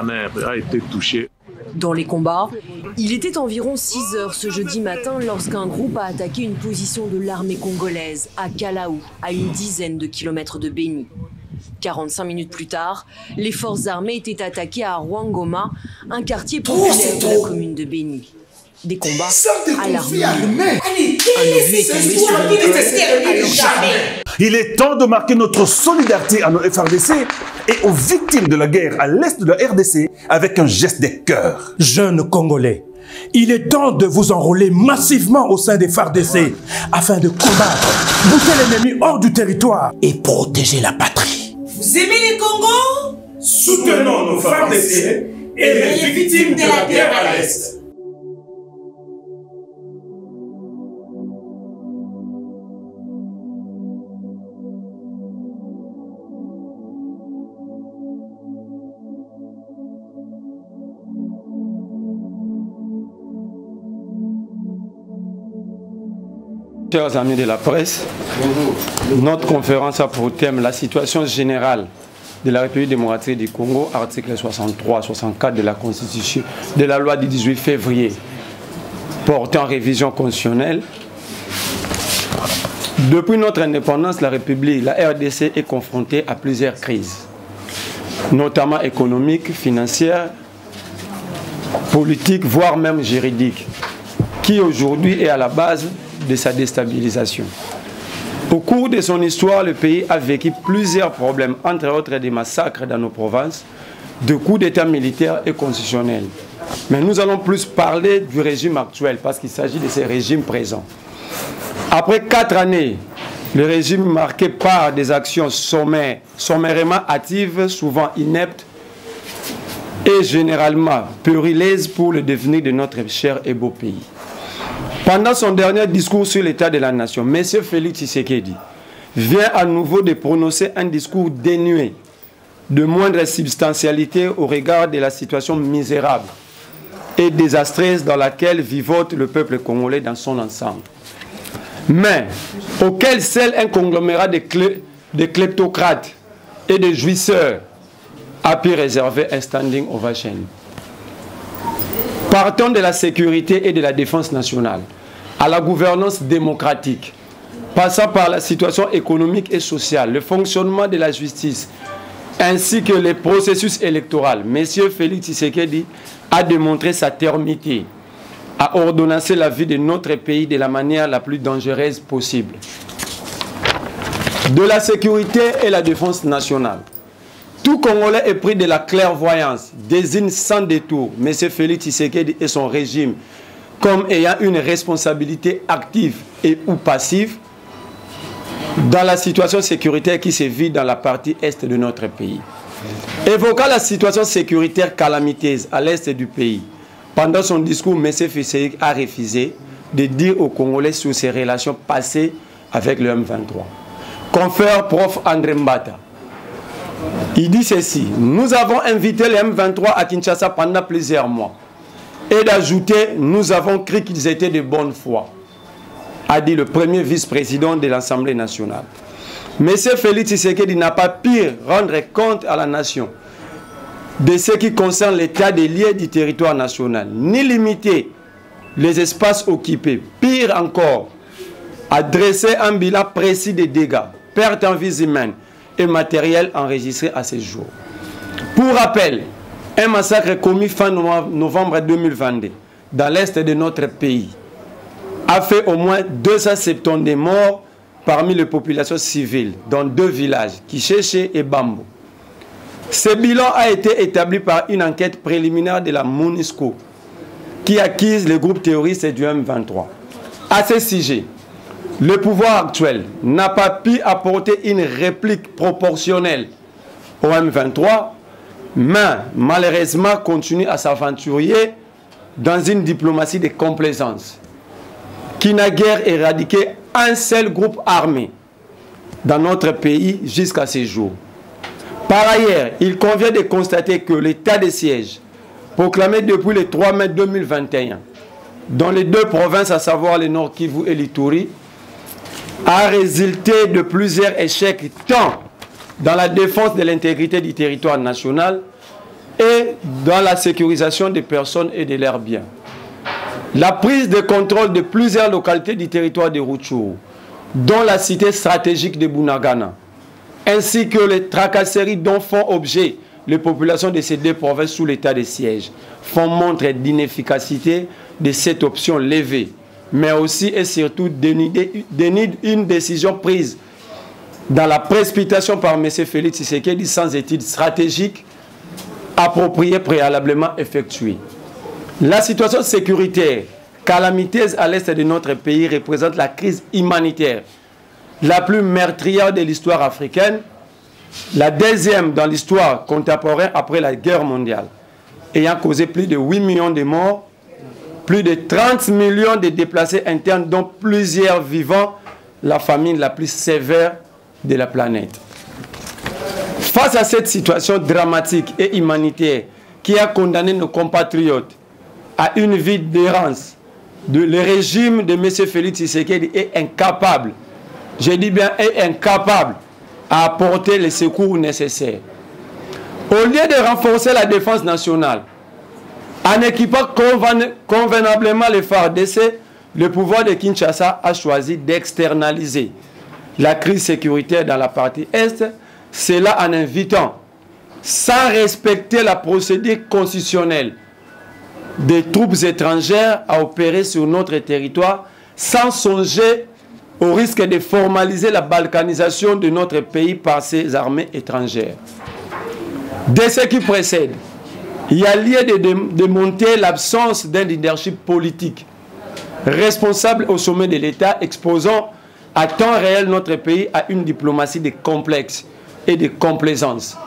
a été touché. Dans les combats, il était environ 6 heures ce jeudi matin lorsqu'un groupe a attaqué une position de l'armée congolaise à Kalaou, à une dizaine de kilomètres de Béni. 45 minutes plus tard, les forces armées étaient attaquées à Rwangoma, un quartier populaire de la commune de Béni. Des combats alarmants. Un obus est tombé sur une école. Il est temps de marquer notre solidarité à nos FARDC et aux victimes de la guerre à l'est de la RDC avec un geste des cœurs. Jeunes Congolais, il est temps de vous enrôler massivement au sein des FARDC afin de combattre, pousser l'ennemi hors du territoire et protéger la patrie. Vous aimez les Congos? Soutenons nos FARDC et les victimes de la guerre à l'est. Chers amis de la presse, notre conférence a pour thème la situation générale de la République démocratique du Congo, article 63-64 de la Constitution, de la loi du 18 février portant révision constitutionnelle. Depuis notre indépendance, la République, la RDC est confrontée à plusieurs crises, notamment économiques, financières, politiques, voire même juridiques, qui aujourd'hui est à la base de sa déstabilisation. Au cours de son histoire, le pays a vécu plusieurs problèmes, entre autres des massacres dans nos provinces, de coups d'État militaires et constitutionnels. Mais nous allons plus parler du régime actuel, parce qu'il s'agit de ces régimes présents. Après 4 années, le régime marqué par des actions sommairement hâtives, souvent ineptes, et généralement périleuses pour le devenir de notre cher et beau pays. Pendant son dernier discours sur l'état de la nation, M. Félix Tshisekedi vient à nouveau de prononcer un discours dénué de moindre substantialité au regard de la situation misérable et désastreuse dans laquelle vivote le peuple congolais dans son ensemble. Mais auquel seul un conglomérat de kleptocrates et de jouisseurs a pu réserver un standing ovation. Partons de la sécurité et de la défense nationale à la gouvernance démocratique, passant par la situation économique et sociale, le fonctionnement de la justice, ainsi que les processus électoraux. M. Félix Tshisekedi a démontré sa fermeté à ordonnancer la vie de notre pays de la manière la plus dangereuse possible. De la sécurité et la défense nationale. Tout Congolais est pris de la clairvoyance, désigne sans détour M. Félix Tshisekedi et son régime comme ayant une responsabilité active et ou passive dans la situation sécuritaire qui se vit dans la partie est de notre pays. Évoquant la situation sécuritaire calamiteuse à l'est du pays, pendant son discours, M. Tshisekedi a refusé de dire aux Congolais sur ses relations passées avec le M23. Confère prof André Mbata. Il dit ceci: nous avons invité les M23 à Kinshasa pendant plusieurs mois. Et d'ajouter, nous avons cru qu'ils étaient de bonne foi, a dit le premier vice-président de l'Assemblée nationale. M. Félix Tshisekedi n'a pas pu rendre compte à la nation de ce qui concerne l'état des lieux du territoire national, ni limiter les espaces occupés. Pire encore, adresser un bilan précis des dégâts, pertes en vies humaines et matériel enregistrés à ce jour. Pour rappel, un massacre commis fin novembre 2022 dans l'est de notre pays a fait au moins 270 morts parmi les populations civiles dans 2 villages, Kicheche et Bambo. Ce bilan a été établi par une enquête préliminaire de la MONUSCO qui accuse les groupes terroristes du M23. À ce sujet, le pouvoir actuel n'a pas pu apporter une réplique proportionnelle au M23, mais malheureusement continue à s'aventurer dans une diplomatie de complaisance qui n'a guère éradiqué un seul groupe armé dans notre pays jusqu'à ce jour. Par ailleurs, il convient de constater que l'état de siège proclamé depuis le 3 mai 2021 dans les 2 provinces, à savoir le Nord Kivu et l'Ituri, a résulté de plusieurs échecs tant dans la défense de l'intégrité du territoire national et dans la sécurisation des personnes et de leurs biens. La prise de contrôle de plusieurs localités du territoire de Rutshuru, dont la cité stratégique de Bunagana, ainsi que les tracasseries dont font objet les populations de ces deux provinces sous l'état de siège, font montre d'inefficacité de cette option levée, mais aussi et surtout dénient une décision prise dans la précipitation par M. Félix Tshisekedi sans études stratégiques appropriées préalablement effectuées. La situation sécuritaire calamiteuse à l'est de notre pays représente la crise humanitaire la plus meurtrière de l'histoire africaine, la deuxième dans l'histoire contemporaine après la guerre mondiale, ayant causé plus de 8 millions de morts, plus de 30 millions de déplacés internes, dont plusieurs vivant la famine la plus sévère de la planète. Face à cette situation dramatique et humanitaire qui a condamné nos compatriotes à une vie d'errance, le régime de M. Félix Tshisekedi est incapable, je dis bien est incapable, à apporter les secours nécessaires. Au lieu de renforcer la défense nationale, en équipant convenablement les FARDC, le pouvoir de Kinshasa a choisi d'externaliser la crise sécuritaire dans la partie Est, cela en invitant, sans respecter la procédure constitutionnelle, des troupes étrangères à opérer sur notre territoire, sans songer au risque de formaliser la balkanisation de notre pays par ces armées étrangères. De ce qui précède, il y a lieu de démonter l'absence d'un leadership politique responsable au sommet de l'État, exposant à temps réel notre pays à une diplomatie de complexe et de complaisance,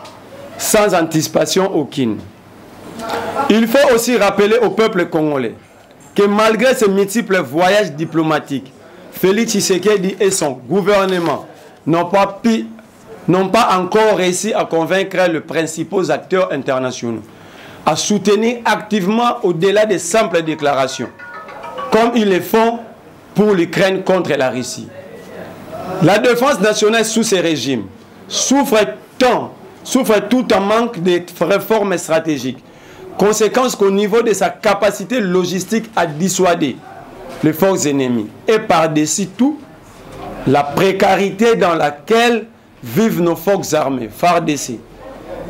sans anticipation aucune. Il faut aussi rappeler au peuple congolais que malgré ces multiples voyages diplomatiques, Félix Tshisekedi et son gouvernement n'ont pas encore réussi à convaincre les principaux acteurs internationaux à soutenir activement au-delà des simples déclarations, comme ils le font pour l'Ukraine contre la Russie. La défense nationale sous ces régimes souffre tout en manque de réformes stratégiques, conséquence qu'au niveau de sa capacité logistique à dissuader les forces ennemies et par-dessus tout, la précarité dans laquelle vivent nos forces armées, FARDC,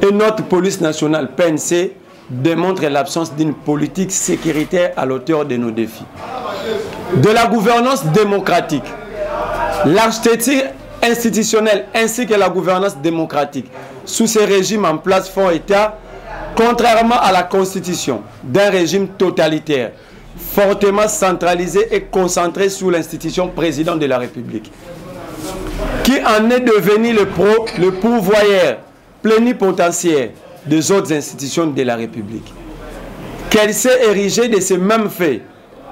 et notre police nationale, PNC, démontre l'absence d'une politique sécuritaire à l'auteur de nos défis. De la gouvernance démocratique, l'architecture institutionnelle ainsi que la gouvernance démocratique sous ces régimes en place font état, contrairement à la constitution, d'un régime totalitaire, fortement centralisé et concentré sous l'institution président de la République, qui en est devenu le pourvoyeur plénipotentiaire des autres institutions de la République. Qu'elle s'est érigée de ces mêmes faits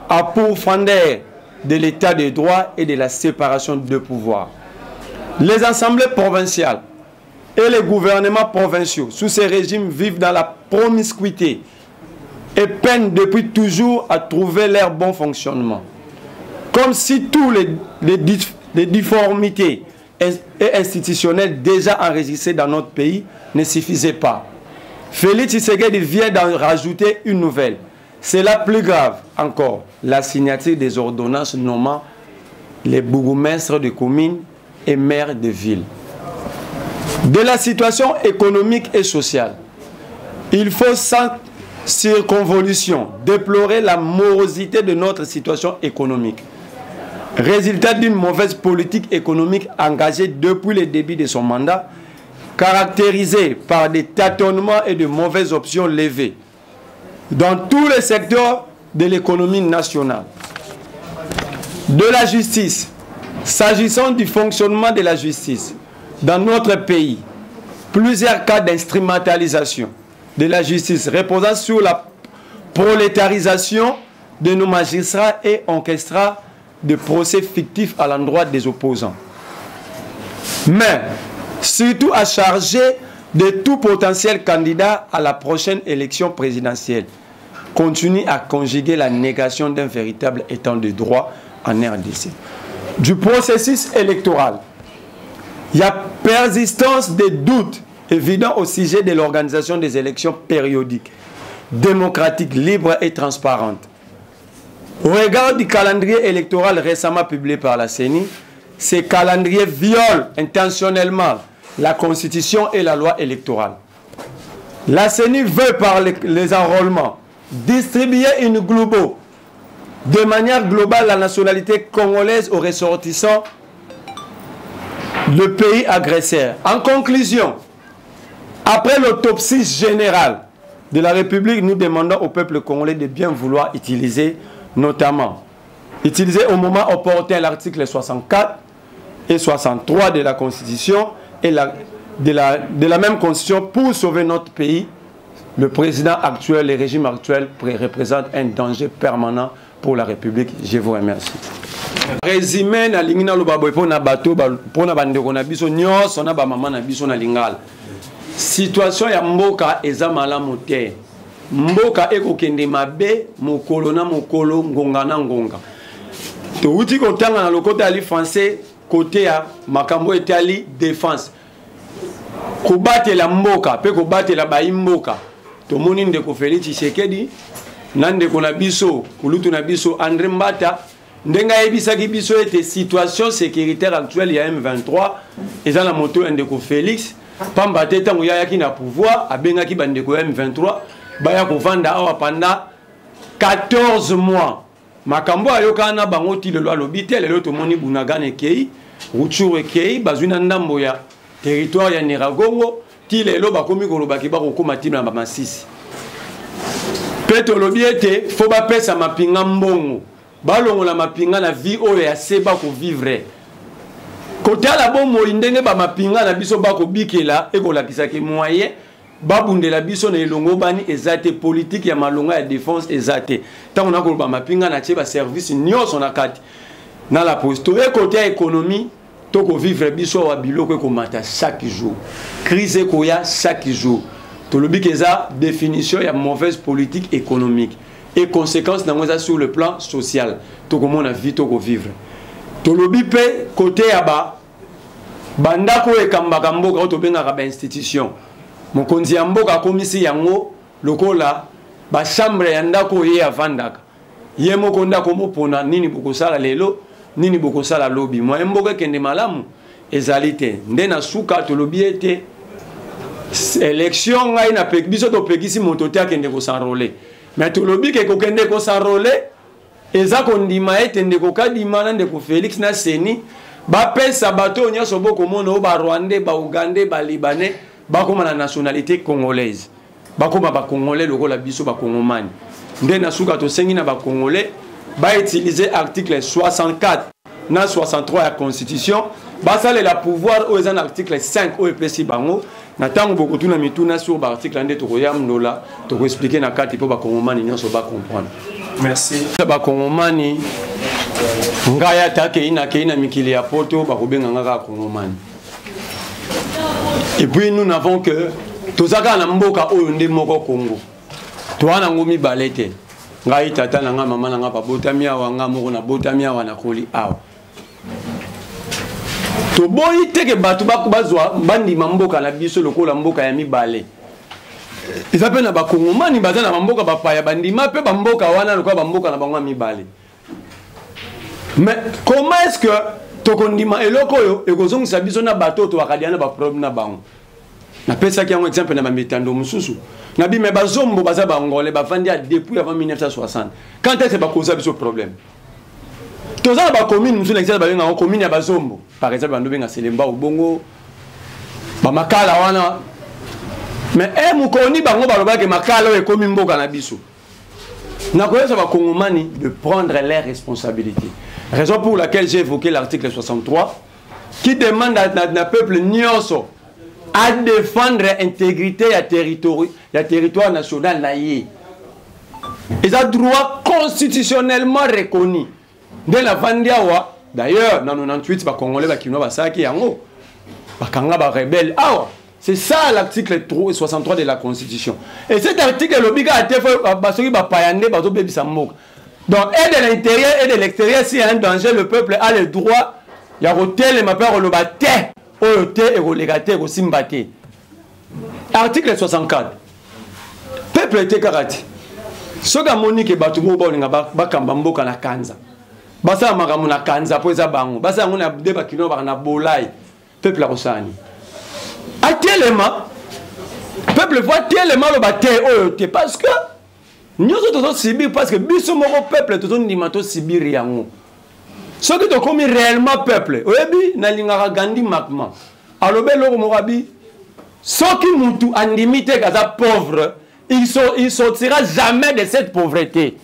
à pourfendeur de l'état de droit et de la séparation de pouvoirs. Les assemblées provinciales et les gouvernements provinciaux sous ces régimes vivent dans la promiscuité et peinent depuis toujours à trouver leur bon fonctionnement. Comme si tous les difformités et institutionnelles déjà enregistrées dans notre pays ne suffisaient pas. Félix Tshisekedi vient d'en rajouter une nouvelle. C'est la plus grave encore, la signature des ordonnances nommant les bourgmestres de communes et maires de villes. De la situation économique et sociale, il faut sans circonvolution déplorer la morosité de notre situation économique, résultat d'une mauvaise politique économique engagée depuis le début de son mandat, caractérisée par des tâtonnements et de mauvaises options levées dans tous les secteurs de l'économie nationale. De la justice, s'agissant du fonctionnement de la justice dans notre pays, plusieurs cas d'instrumentalisation de la justice reposant sur la prolétarisation de nos magistrats et orchestra de procès fictifs à l'endroit des opposants. Mais surtout à charger de tout potentiel candidat à la prochaine élection présidentielle, continue à conjuguer la négation d'un véritable état de droit en RDC. Du processus électoral, il y a persistance des doutes évident au sujet de l'organisation des élections périodiques, démocratiques, libres et transparentes. Au regard du calendrier électoral récemment publié par la CENI, ce calendrier viole intentionnellement la Constitution et la loi électorale. La CENI veut par les enrôlements distribuer de manière globale la nationalité congolaise aux ressortissants le pays agresseur. En conclusion, après l'autopsie générale de la République, nous demandons au peuple congolais de bien vouloir utiliser au moment opportun l'article 64 et 63 de la Constitution et de la même Constitution pour sauver notre pays. Le président actuel, le régime actuel représente un danger permanent pour la République. Je vous remercie. Résumé na lingina lo babo pona bato pona bandeko na biso nyonso na ba mama na biso na lingala. Situation ya mboka eza malamu te. Mboka ekokende mabe mokolo na mokolo ngonga na ngonga. To uti kotanga na lokota ali français côté ya makambo etali défense. Kobatela mboka pe kobatela bayi mboka. To moni ndeko Félix Tshisekedi na ndeko na biso kulutu na biso André Mbata ndenga ebisaki biso ete situation sécuritaire actuelle ya M23 eza na moto ndeko Félix pamba te tango yaki na pouvoir abengaki bandeko ya M23 baya kovanda awa pendant 14 mois makambo ayoka na bango ti lelo alobi te lelo to moni Bunagana kei Rutshuru kei bazwina ndambo ya territoire ya Nyiragongo ti lelo bakomi kolobaki bakokoma ti na Masisi peto lobi ete fo bapesa mapinga mbongo balongo la mapinga na vie oyo ya seba ko vivre kotala bomo indenge ba mapinga na biso bako bikela ekolakisa ke moyen babundela biso na elongo bani ezate politique ya malonga ya défense ezate tango na ko ba mapinga na tie ba service nyonso na kati na la posto e côté économie to ko vivre biso wa biloko ko mata chaque jour crise ko ya chaque jour to lobi keza définition ya mauvaise politique économique et conséquences sur le plan social. Tout comme on a vu, tout vivre. Tout le bipé côté aba bandako e kambaka mboka to benga ba institution. Mokonzi ya mboka komisi yango lokola ba chambre ya ndako ye avandaka. Ye moko ndako mopona nini bokosala lelo, nini bokosala lobi. Moi mboka kende malamu ezalite. Ndena suka to lobi ete élection ngai na biso to pekisi motote akende ko s'enrôler. Mais tout le monde qui est s'enrôler, et ça qu'on dit maïté ndeko kadima na ndeko Félix na Seni, ba pesa bato nya sobo komono ba Rwandais, ba Ougandais, ba Libanais, ba koma na nationalité congolaise. Ba koma ba congolais loko la biso ba kongomani. Nde na suka to sengi na ba congolais, ba utiliser article 64 na 63 ya constitution, ba sale la pouvoir au en article 5 au EPC bango. Natango beaucoup tuna mituna sur l'article ande to koyam nola to ko expliquer na kati po ba kongomani nyonso ba comprendre. Merci. Ba kongomani ngaya take ina mikili ya poto ba kobenga ngaka kongomani. Et puis nous n'avons que tozaka na mboka oyo nde moko Congo. To wana ngomi balete. Ngai tata na nga mama na nga ba botami awa nga moko na botami awa na koli awa. To boyi teke batu bakubazwa bandi mamboka na biso lokola mboka ya mibale. Isape na bakongomani baza na mboka bapaya bandi mape bamboka wana lokola bamboka na bango mibale. Mais comment est-ce que tokondima eloko yo ekozongisa biso na bato to akadiana ba problème na bango. Na pesa ki yango exemple na mamitando mususu. Na bi me bazombo baza bangolais bafandi a depuis avant 1960. Quand est-ce que ba causer biso problème? Toza ba commune musu na exemple ba commune ya bazombo. Par exemple, on a Selemba ou Bongo, Makala wana. Mais mukoni bango baloba ke Makala e komi mboka na biso. Na koyesa ba kongomani de prendre leurs responsabilités. Raison pour laquelle j'ai évoqué l'article 63 qui demande à peuple nyonso à défendre l'intégrité du territoire national naïe. Ils ont droit constitutionnellement reconnu. Dès la Vandiawa, d'ailleurs, dans 98, les Congolais qui ont été rebelles. C'est ça l'article 63 de la Constitution. Et cet article est obligatoire donc, et de l'intérieur et de l'extérieur, s'il y a un danger, le peuple a le droit. Il y a un hôtel, il y a un hôtel, il y a un hôtel, il y a un hôtel. Article 64. Peuple était karate. Ce que Monique et Batoumo Bakamba Mboka na Kanza. Basa Magamu na Kanza, Poesa Bango. Basa Mona Deba Kino Barna Bolai. Peuple Rosani. À tel élément, peuple voit tel élément le bataille parce que nous sommes subir parce que Bissomoro peuple tout le monde subir rien. Ce qui est commis réellement peuple. Oyebi na lingara Gandhi Makma. Alors belo Morabi. Ceux qui mutu andimité gaza pauvre, il sortira jamais de cette pauvreté.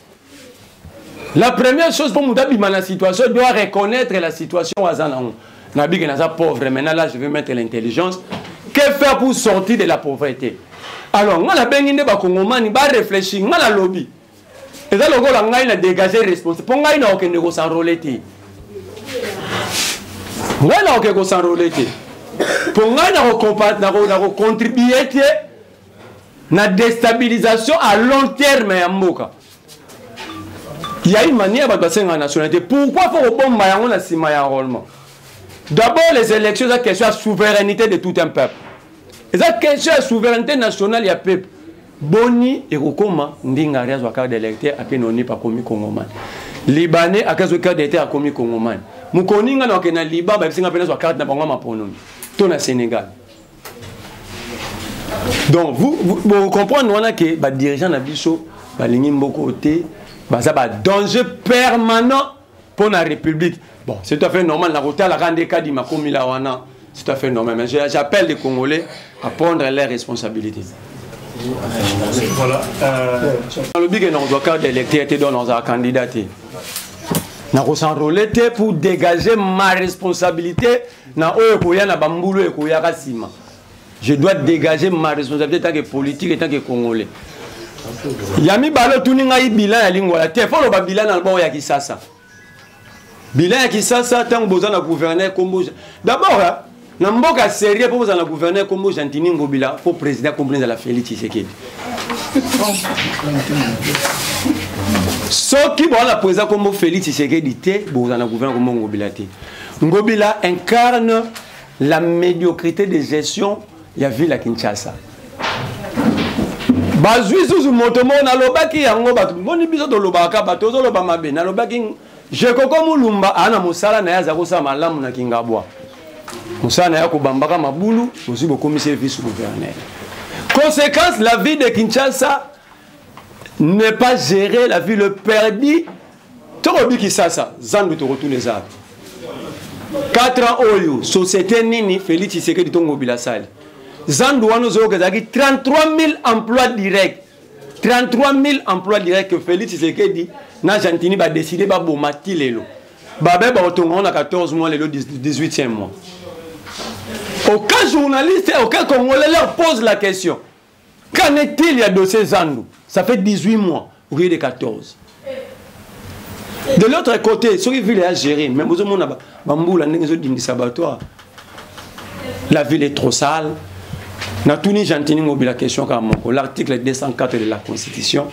La première chose pour Moudabi dans la situation, doit reconnaître la situation à Zanang. Nabi gaza pauvre, maintenant là je vais mettre l'intelligence. Que faire pour sortir de la pauvreté? Alors, on a bien ba Congomani ba réfléchir, on a lobby. Et ça le gars là il a dégagé responsable. Pour nga il n'a aucun négo s'enrôler. On a aucun négo s'enrôler. Pour nga na contribuer na déstabilisation à long terme ya mboka. Il y a une manière de passer en nationalité. Pourquoi faut bon mayango na sima ya enrôlement? D'abord les élections, c'est la question de la souveraineté de tout un peuple. Et la question de la souveraineté nationale, il y a peuple. Boni et Rokoma, Ndinga Riaz wa carte d'électeur à Kenoni pa komi Kongoman. Libanais à carte d'électeur à komi Kongoman. Mukoninga na Kena Liban ba singa pena wa carte na bango maponomi. Tout na Sénégal. Donc vous comprenez on a que ba dirigeant na biso ba lingi mboko té ba ça ba danger permanent pour la République. Bon, c'est tout à fait normal. La route à la grande cas d'Imakomi Lawana, c'est tout à fait normal. Mais j'appelle les Congolais à prendre leurs responsabilités. Voilà. Le but que nous avons d'électeur dans nos candidats. Nous avons s'enrôler pour dégager ma responsabilité. Je dois dégager ma responsabilité en tant que politique et en tant que Congolais. Yami balo tuninga i bilan ya lingwa. Te faut le bilan na bo ya Kisasa. Bilan qui ça tant que besoin de gouverner comme d'abord na mboka sérieux pour besoin de gouverner comme Jantini Ngobila pour président comme président la Félix Tshisekedi. Ce qui bon la président comme Félix Tshisekedi té besoin de gouverner comme Ngobila té. Ngobila incarne la médiocrité de gestion ya ville à Kinshasa. Bazui sous motomo na lobaki yango batu boni biso to lobaka bato zo loba mabe na lobaki je koko mulumba ana musala na yaza kosa malamu na kingabwa musala na yako bambaka mabulu aussi beaucoup commissaire vice gouverneur. Conséquence, la ville de Kinshasa n'est pas gérée, la ville perdue. Torobi Kisasa zandu to retourne les arbres 4 ans oyo société nini Félix Tshisekedi tongo bilasali zandu wano zo kezaki 33 000 emplois directs. 33 000 emplois directs que Félix Tshisekedi na Jantini ba décidé ba bomati lelo. Babé ba otonga on a 14 mois lelo 18e mois. Aucun journaliste, aucun Congolais leur pose la question. Qu'en est-il il y a de ces Zandu? Ça fait 18 mois au lieu de 14. De l'autre côté, ceux qui veulent la gérer, même aux hommes la ville est trop sale. Natuni Jantini la question comme l'article 204 de la Constitution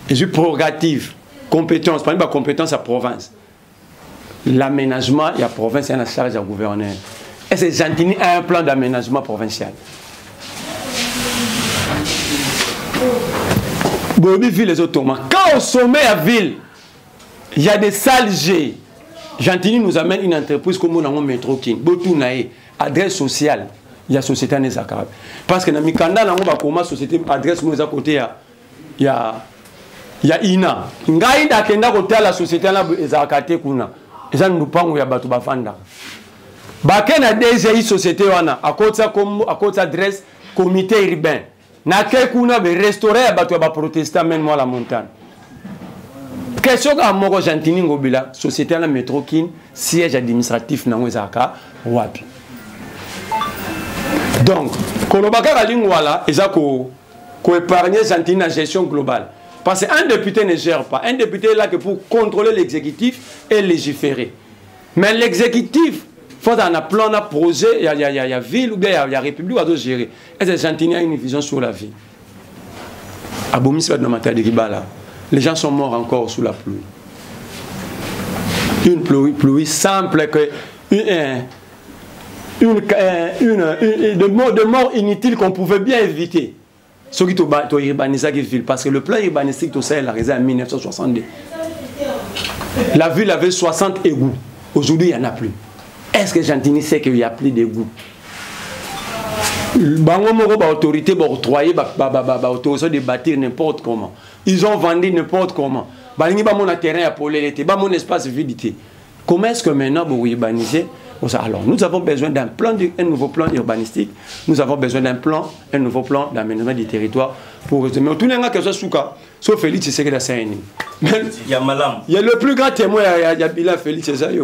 est une prérogative, compétence, pas une compétence à province. L'aménagement, il y a province, il y a la charge à gouverneur. Et c'est Jantini a un plan d'aménagement provincial. Bobi ville les ottomans. Quand au sommet à ville, il y a des salles G. Jantini nous amène une entreprise comme on a un métro King. Botounae, adresse sociale. Il y a société en Ezakab. Parce que dans Mikanda, on va commencer société adresse nous à côté il y a Ina. Ngaïda kenda côté la société là Ezakate kuna. Eza ndupango ya batu bafanda. Bakena DGI société wana à côté adresse comité urbain. Na ke kuna be restaurer ya batu ba protestant même moi la montagne. Question à Moko Jantini Ngobila, société la métro Kin, siège administratif na Ezaka wapi. Donc, Kolobaka Kalingwala, ils ont épargné Jantini la gestion globale. Parce qu'un député ne gère pas. Un député est là que pour contrôler l'exécutif et légiférer. Mais l'exécutif, il faut un plan, un projet, il y a ville ou bien il y a république à gérer. Et c'est Jantini a une vision sur la vie. Les gens sont morts encore sous la pluie. Une pluie simple que de mort inutile qu'on pouvait bien éviter. Ce qui est urbanisé ville, parce que le plan urbanistique tout ça est réalisé en 1962. La ville avait 60 égouts. Aujourd'hui, il n'y en a plus. Est-ce que Gentilly sait qu'il n'y a plus d'égouts? L'autorité va octroyer l'autorisation de bâtir n'importe comment. Ils ont vendu n'importe comment. Ils ont un terrain à poler, ils ont un espace vide. Comment est-ce que maintenant vous urbanisez? Alors, nous avons besoin d'un nouveau plan urbanistique. Nous avons besoin un nouveau plan d'aménagement du territoire pour résumer. Tout le monde qui est souka, sauf Félix Tshisekedi de Saint-Denis. Il y a le plus grand témoin, il y a Bila Félix Tshisekedi.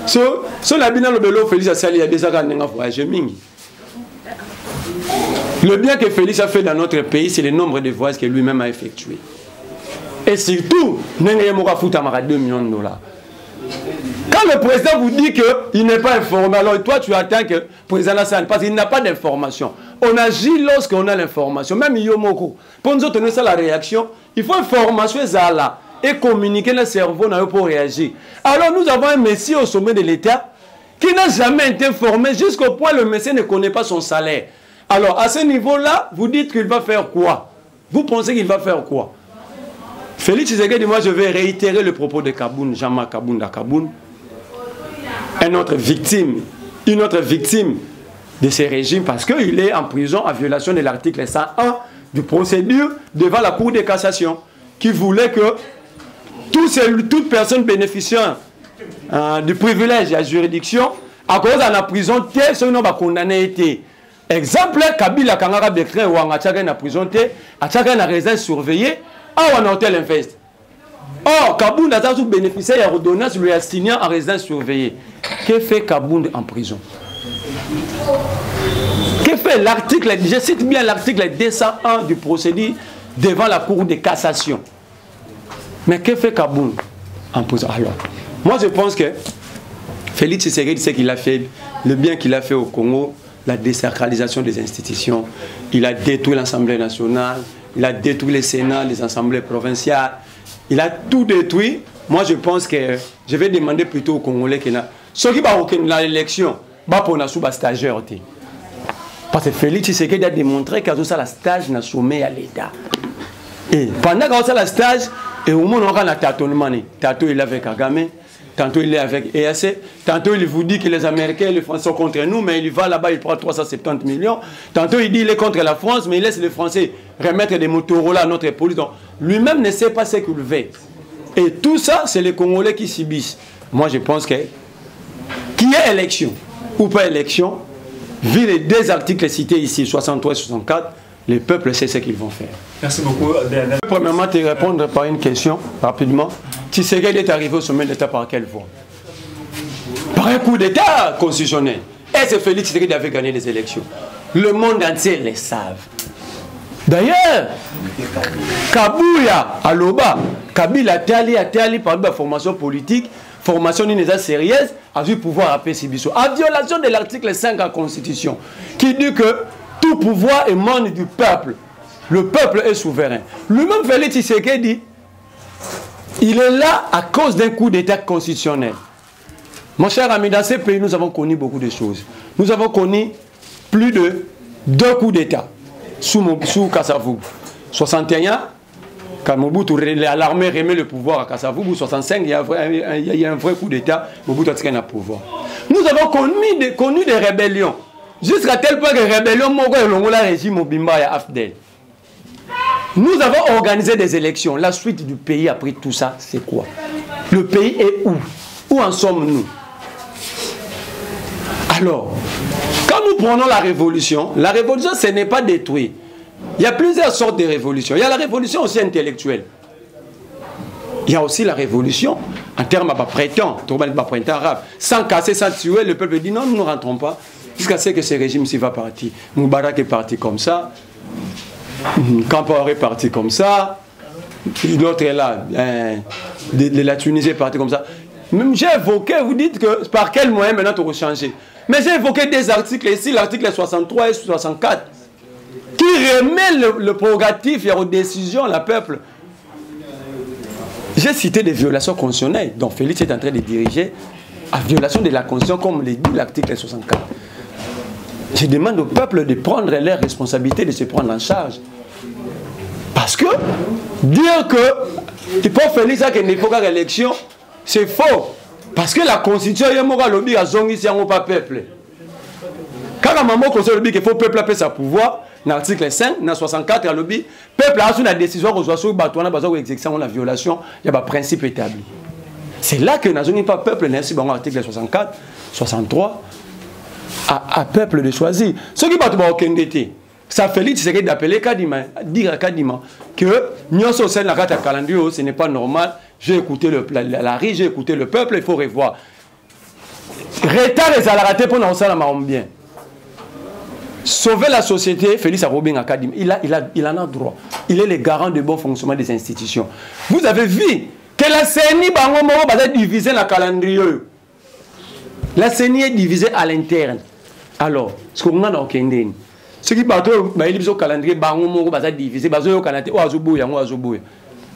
So la bina le belo Félix Tshisekedi il y a des années voyagé mingi. Le bien que Félix a fait dans notre pays, c'est le nombre de voyages que lui-même a effectué. Et surtout, n'engagez pas foutre à 2 millions de dollars. Quand le président vous dit qu'il n'est pas informé, alors toi tu attends que le président Lassane, parce qu'il n'a pas d'information. On agit lorsqu'on a l'information. Même Yomoko, pour nous donner ça la réaction, il faut information là et communiquer le cerveau pour réagir. Alors nous avons un messie au sommet de l'État qui n'a jamais été informé jusqu'au point où le messie ne connaît pas son salaire. Alors à ce niveau-là, vous dites qu'il va faire quoi? Vous pensez qu'il va faire quoi? Félix Tshisekedi, moi je vais réitérer le propos de Kaboun, Jean-Marc Kaboun d'Akaboun. Une autre victime de ces régimes parce qu'il est en prison en violation de l'article 101 du procédure devant la Cour de cassation qui voulait que toute personne bénéficiant du privilège de la juridiction à cause de la prison, ce nom va condamner été. Exemple, Kabila Kangara Bekrin ou Angatchaga na prison, Atchaga na résidence surveillée, à un hôtel invest. Or, Kaboun a bénéficié de l'ordonnance lui assignant en résidence surveillée. Que fait Kaboun en prison? Que fait l'article, je cite bien l'article 201 du procédé devant la Cour de cassation. Mais que fait Kaboun en prison? Alors, moi je pense que Félix Tshisekedi sait qu'il a fait le bien qu'il a fait au Congo, la désacralisation des institutions. Il a détruit l'Assemblée nationale, il a détruit le Sénat, les assemblées provinciales. Il a tout détruit. Moi, je pense que je vais demander plutôt aux Congolais que ceux qui vont dans l'élection, pour un stagiaire. Parce que Félix Tshisekedi a démontré qu'il a un stage dans sommet à l'État. Et pendant qu'il a un stage, et au moment où on a un tâtonnement, tantôt il est avec Kagame, tantôt il est avec EAC, tantôt il vous dit que les Américains et les Français sont contre nous, mais il va là-bas, il prend 370 millions. Tantôt il dit qu'il est contre la France, mais il laisse les Français remettre des Motorola à notre police. Donc lui-même ne sait pas ce qu'il veut. Et tout ça, c'est les Congolais qui subissent. Moi, je pense que qu'il y ait élection ou pas élection, vu les deux articles cités ici, 63 et 64, les peuples savent ce qu'ils vont faire. Merci beaucoup. Premièrement, te répondre par une question, rapidement. Tshisekedi est arrivé au sommet de l'État par quelle voie? Par un coup d'État constitutionnel. Et c'est Félix Tshisekedi qui avait gagné les élections. Le monde entier les savent. D'ailleurs, Kabouya, Aloba, Kabila Atali par la formation politique, formation d'une sérieuse, a vu pouvoir appeler Sibiso. En violation de l'article 5 de la Constitution, qui dit que tout pouvoir émane du peuple. Le peuple est souverain. Lui-même, Félix Tshisekedi, il est là à cause d'un coup d'État constitutionnel. Mon cher ami, dans ces pays, nous avons connu beaucoup de choses. Nous avons connu plus de 2 coups d'État sous Kasavubu. 61, quand Mobutu, l'armée remet le pouvoir à Kasavubu. 65, il y a un vrai coup d'État. Mobutu a tiré le pouvoir. Nous avons connu des rébellions. Jusqu'à tel point que les rébellions ont le régime au Bimba et à Afdel. Nous avons organisé des élections. La suite du pays après tout ça, c'est quoi? Le pays est où? Où en sommes-nous? Alors, quand nous prenons la révolution, ce n'est pas détruit. Il y a plusieurs sortes de révolutions. Il y a la révolution aussi intellectuelle. Il y a aussi la révolution en termes de printemps arabe. Sans casser, sans tuer, le peuple dit non, nous ne rentrons pas. Jusqu'à ce que ce régime-ci va partir. Moubarak est parti comme ça. Kampore est parti comme ça. L'autre est là. La Tunisie est partie comme ça. J'ai évoqué, vous dites que par quel moyen maintenant tu vas changer. Mais j'ai évoqué des articles ici, l'article 63 et 64, qui remet le prérogatif et aux décisions à la peuple. J'ai cité des violations constitutionnelles dont Félix est en train de diriger à violation de la Constitution, comme le dit l'article 64. Je demande au peuple de prendre leurs responsabilités, de se prendre en charge. Parce que dire que il faut faire ça qu'il ne faut pas élection, c'est faux. Parce que la Constitution, il y a un lobby à zongi si on pas peuple. Quand la maman conseille le lobby qu'il faut peuple appeler sa pouvoir, dans l'article 5, dans 64, il y a le lobby, peuple a une décision qu'on soit sur l'exécution de la violation, il y a un principe établi. C'est là que nous n'avons pas peuple, l'article 64, 63, à peuple de choisir. Ce qui va être aucun d'été. Ça Félix c'est d'appeler Kadima, dire à Kadima que nous sommes au la carte à calendrier, ce n'est pas normal. J'ai écouté la rue, j'ai écouté le peuple, il faut revoir. Retard et salariés pour nous ça bien. Sauver la société, Félix Arobin à Kadima, il en a droit. Il est le garant du bon fonctionnement des institutions. Vous avez vu que la CENI est divisée dans le calendrier. La CENI est divisée à l'interne. Alors, ce qu'on a dans le ce qui est le calendrier,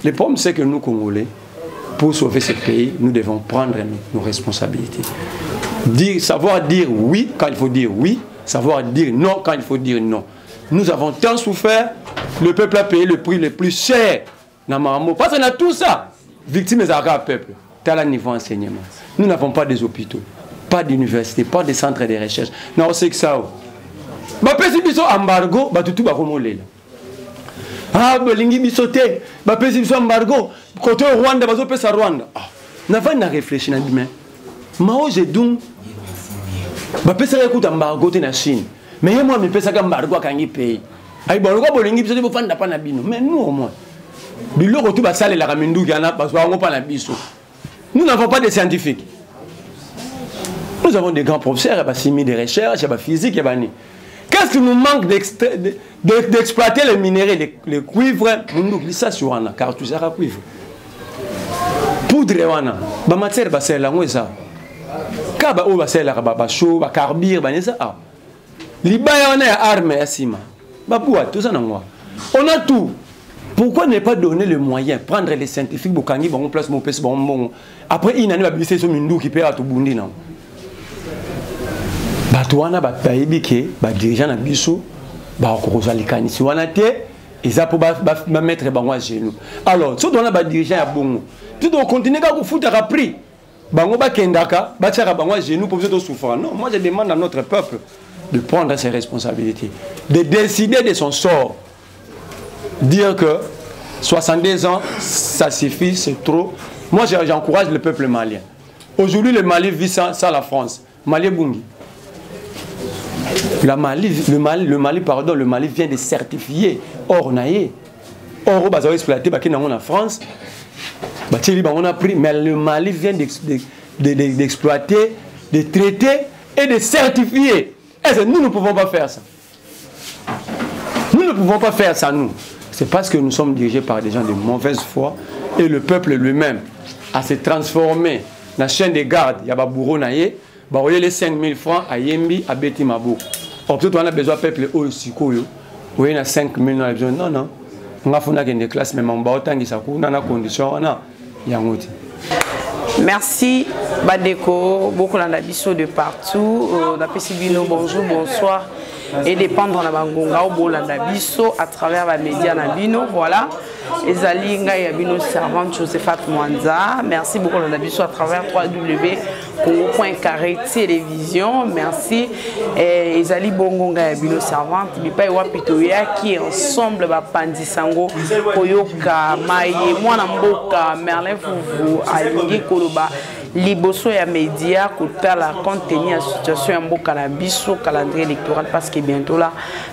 le problème, c'est que nous, Congolais, pour sauver ce pays, nous devons prendre nos responsabilités. Savoir dire oui quand il faut dire oui, savoir dire non quand il faut dire non. Nous avons tant souffert, le peuple a payé le prix le plus cher. Parce qu'on a tout ça. Victimes des arabes peuple. Tel un niveau enseignement. Nous n'avons pas des hôpitaux, pas d'université, pas de centres de recherche. Non, c'est que ça. Si vous avez un embargo, tout va remonter. Ah, Belingi bisoté, si vous avez un embargo, côté Rwanda, vous avez Rwanda. Nous avons réfléchi à demain. Mao Zedong, vous avez un embargo en Chine. Mais moi, je peux un embargo à un pays. Mais nous, au moins, nous n'avons pas de scientifiques. Nous avons des grands professeurs, des recherches, des physiques. Qu'est-ce qui nous manque d'exploiter les minéraux, les cuivres, ça sur car tout ça cuivre. Poudre, la matière, c'est la mouessa. Kaba ou c'est la chaud, la carbure, ça. L'Ibaïon est armé à Sima. Tout ça, on a tout. Pourquoi ne pas donner le moyen, prendre les scientifiques, Bokangi, bon place, mon pèse, bon. Après, il y a une abissée sur Mindou qui peut être Bundi. Batouana, Bataïbike, dirigeant à Bissou, Barozalikani, si on a été, ils ont pour mettre à genoux. Alors, si on a dirigeant à Bongo, tout on continue à vous foutre à prix. Bango Bakendaka, Batara Bango à genoux pour vous souffrir. Non, moi je demande à notre peuple de prendre ses responsabilités, de décider de son sort. Dire que 62 ans, ça suffit, c'est trop. Moi, j'encourage le peuple malien. Aujourd'hui, le Mali vit sans la France. Mali Bungi. Le Mali vient de certifier or naïe. Or, on a exploité en France. On a pris, mais le Mali vient d'exploiter, de traiter et de certifier. Et nous ne pouvons pas faire ça. Nous ne pouvons pas faire ça, nous. C'est parce que nous sommes dirigés par des gens de mauvaise foi et le peuple lui-même a se transformé dans la chaîne de garde. Il y a Babouro Naye, les 5 000 francs à Yembi, à Beti Mabo. Peut-être on a besoin de peuple aussi. Il y a 5 000 dans besoin. Non, non. On a fait des classes, mais on a des conditions. Merci Badeko, beaucoup d'habitants de partout. Napesibino, bonjour, bonsoir. Et dépendre de la bangonga au bolanda biso à travers les médias nabino, voilà. Ezali ngai yabino servante Josephat Mwanza. Merci beaucoup de biso à travers www.congo.carré télévision. Merci. Ezali bongonga yabino servante. Bipa ewa pitoya qui ensemble ba pandisango koyoka maye mwana mboka Merlin Fufu alingi koloba liboso ya média kota la contenu la situation ya mboka na biso calendrier électoral parce que bientôt là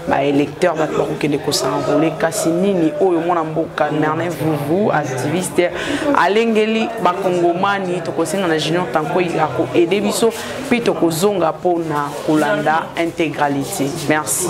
ba électeur va pas que ko s'envoler kasi nini oyo mwana mboka Merlin Fufu activiste alengeli ba kongomani to ko singa na junior tanko il a ko aider biso puis to ko zonga pona kolanda intégralité. Merci.